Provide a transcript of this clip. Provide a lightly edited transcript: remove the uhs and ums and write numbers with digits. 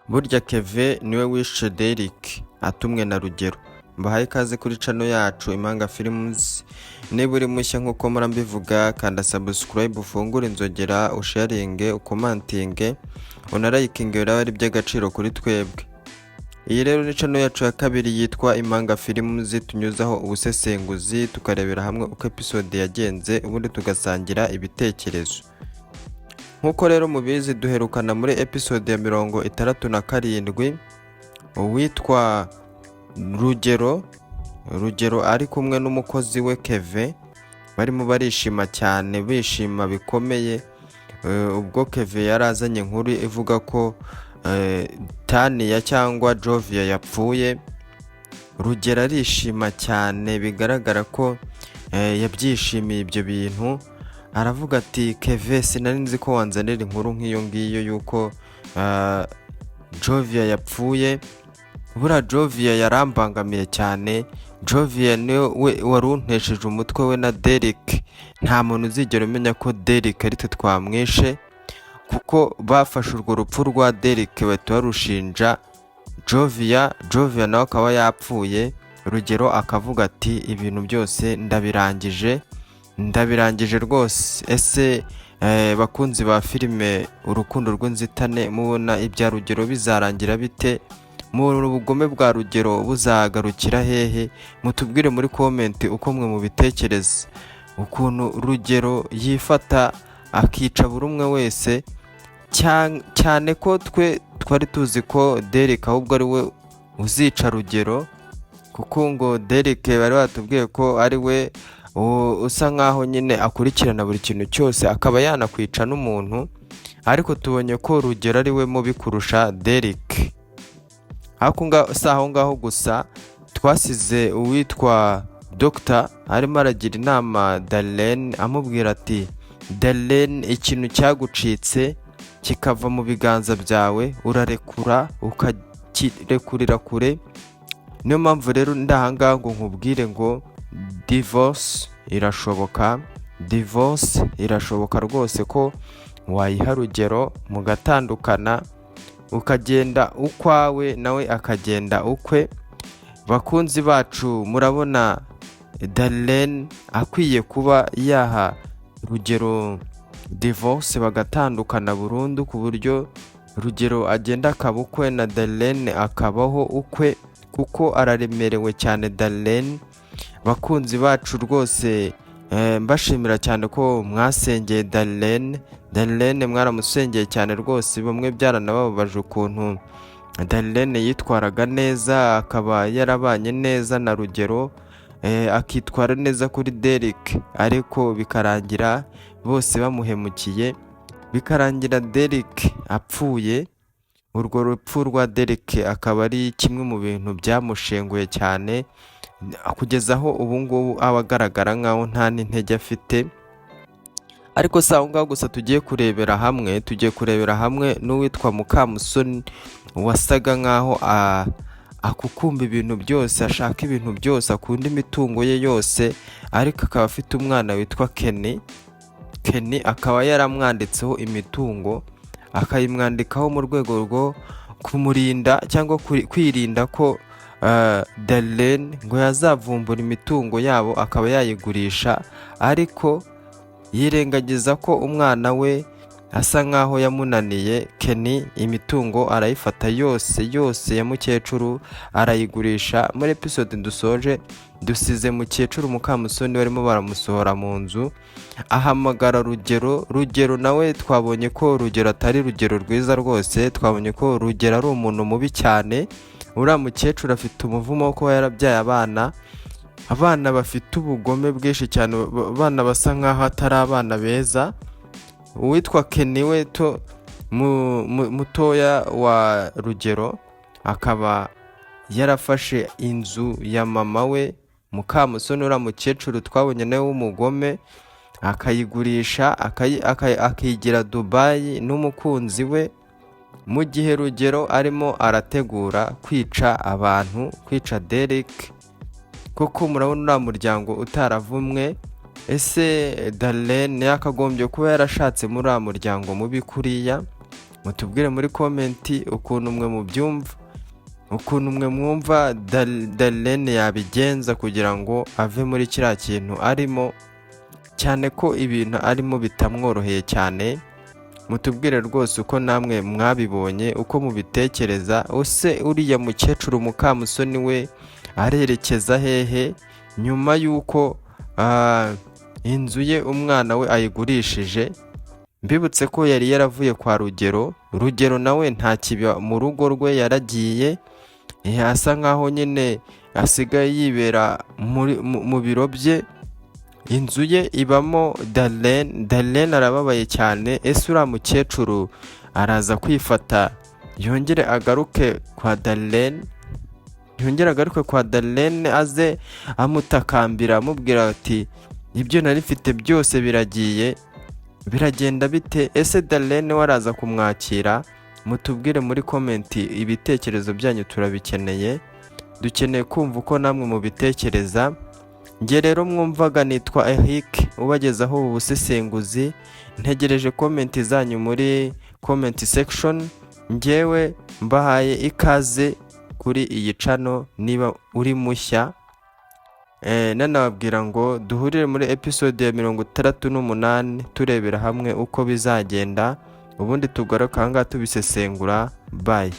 Burya Keve niwe wishe Derrick atumwe na Rugero. Mbahaye ikaze kuri channel yacu Impanga Films. Niba uri mushya nkuko mpora mbivuga, kanda subscribe, ufungure inzogera, usharinge, ukomantinge, unarayikinge, biraba ari by'agaciro kuri twebwe. Iyi rero ni channel yacu ya kabiri yitwa Impanga Films, tunyuzaho ubusesenguzi, tukarebera hamwe uko episode yagenze, ubundi tugasangira ibitekerezo. Nkuko rero mubizi, duherukana muri episode ya 67 uwitwa Rugero ari kumwe n'umukozi we Keve, barimo barishima cyane, bishima bikomeye. Ubwo Keve yarazanye inkuru ivuga ko Tania cyangwa Jovia yapfuye. Rugero arishima cyane, bigaragara ko yabyishimiye ibyo bintu. Aravuga ati, Keve, sinari nzi ko wanzanira inkuru nk'iyo ngiyo yuko Jovia yapfuye. Bura Jovia yarambangamiye cyane. Jovia niwe waruntesheje umutwe we na Derrick. Nta muntu uzigera umenya ko Derrick ari twe twamwishe, kuko bafashe urwo rupfu rwa Derrick bahita barushinja Jovia nawe akaba yapfuye. Rugero akavuga ati, ibintu byose ndabirangije rwose. Ese bakunzi ba filime urukundo rw'inzitane, mubona ibya Rugero bizarangira bite? Mu bugome bwa Rugero buzagarukira hehe? Mutubwire muri comment uko mwe mubitekereza, ukuntu Rugero yifata akica buri umwe wese, cyane ko twari tuzi ko Derrick ahubwo ari we uzica Rugero, kuko ngo Derrick bari batubwiye ko ari we usa nkaho nyine akurikirana buri kintu cyose, akaba yanakwica n'umuntu. Ariko tubonye ko Rugero ari we mubi kurusha Derrick. Aho ngaho gusa twasize uwitwa Dr. arimo aragira inama Darlene, amubwira ati, Darlene, ikintu cyagucitse kikava mu biganza byawe urarekura ukakirekurira kure. Niyo mpamvu rero ndahangaha ngo nkubwire ngo divorce irashoboka rwose, ko wayiha Rugero mugatandukana, ukagenda ukwawe nawe akagenda ukwe. Bakunzi bacu, murabona Darlene akwiye kuba yaha Rugero divorce bagatandukana burundu, ku buryo Rugero agenda akaba ukwe na Darlene akabaho ukwe, kuko araremerewe cyane Darlene. Bakunzi bacu rwose, mbashimira cyane ko mwasengeye Darlene mwaramusengeye cyane rwose. Bamwe byaranababaje ukuntu Darlene yitwaraga neza, akaba yarabanye neza na Rugero, akitwara neza kuri Derrick, ariko bikarangira bose bamuhemukiye, bikarangira Derrick apfuye. Urwo rupfu rwa Derrick akaba ari kimwe mu bintu byamushenguye cyane, kugeza aho ubu ngubu aba agaragara nkaho nta n'intege afite. Ariko si aho ngaho gusa tugiye kurebera hamwe n'uwitwa Mukamusoni, wasaga nkaho akukumba ibintu byose, ashaka ibintu byose, akunda imitungo ye yose, ariko akaba afite umwana witwa Kenny akaba yaramwanditseho imitungo, akayimwandikaho mu rwego rwo kumurinda cyangwa kwirinda ko Darlene ngo yazavumbura imitungo yabo akaba yayigurisha. Ariko yirengagiza ko umwana we asa nkaho yamunaniye. Kenny imitungo arayifata yose ya mukecuru arayigurisha. Muri episode dusoje dusize mukecuru Mukamusoni barimo baramusohora mu nzu, ahamagara Rugero nawe twabonye ko Rugero atari Rugero rwiza rwose. Twabonye ko Rugero ari umuntu mubi cyane. Uriya mukecuru afite umuvumo wo kuba yarabyaye abana bafite ubugome bwinshi cyane, abana basa nkaho atari abana beza. Uwitwa Kenny we mutoya wa Rugero akaba yarafashe inzu ya mama we Mukamusoni, uriya mukecuru twabonye nawe w'umugome, akayigurisha akigira Dubai n'umukunzi we, mu gihe Rugero arimo arategura kwica Derrick. Koko murabona uriya muryango utaravumwe. Ese Darlene yakagombye kuba yarashatse muri uriya muryango mubi kuriya? mutubwire muri komenti ukuntu mwe mubyumva, ukuntu mwe mwumva Darlene yabigenza kugira ngo ave muri kiriya kintu arimo, cyane ko ibintu arimo bitamworoheye cyane. Mutubwire rwose uko namwe mwabibonye, uko mubitekereza. Use uriya mukecuru Mukamusoni we arerekeza hehe nyuma y'uko inzu ye umwana we ayigurishije? Mbibutse ko yari yaravuye kwa Rugero nawe nta kiba mu rugo rwe, yaragiye asa nkaho nyine asigaye yibera mu biro bye. Inzu ye ibamo Darlene arababaye cyane. Ese uriya mukecuru araza kwifata yongere agaruke kwa Darlene, aze amutakambira amubwira ati ibyo nari mfite byose biragiye, biragenda bite? Ese Darlene waraza kumwakira? Mutubwire muri komenti ibitekerezo byanyu, turabikeneye, dukeneye kumva uko namwe mubitekereza. Njye rero mwumvaga nitwa Eric ubagezaho ubu busesenguzi. Ntegereje komenti zanyu muri comment section. Njyewe mbahaye ikaze kuri iyi channel niba uri mushya. Nanababwira ngo duhurire muri episode ya 68 turebera hamwe uko bizagenda, ubundi tugaruka ahangaha tubisesengura. Bye.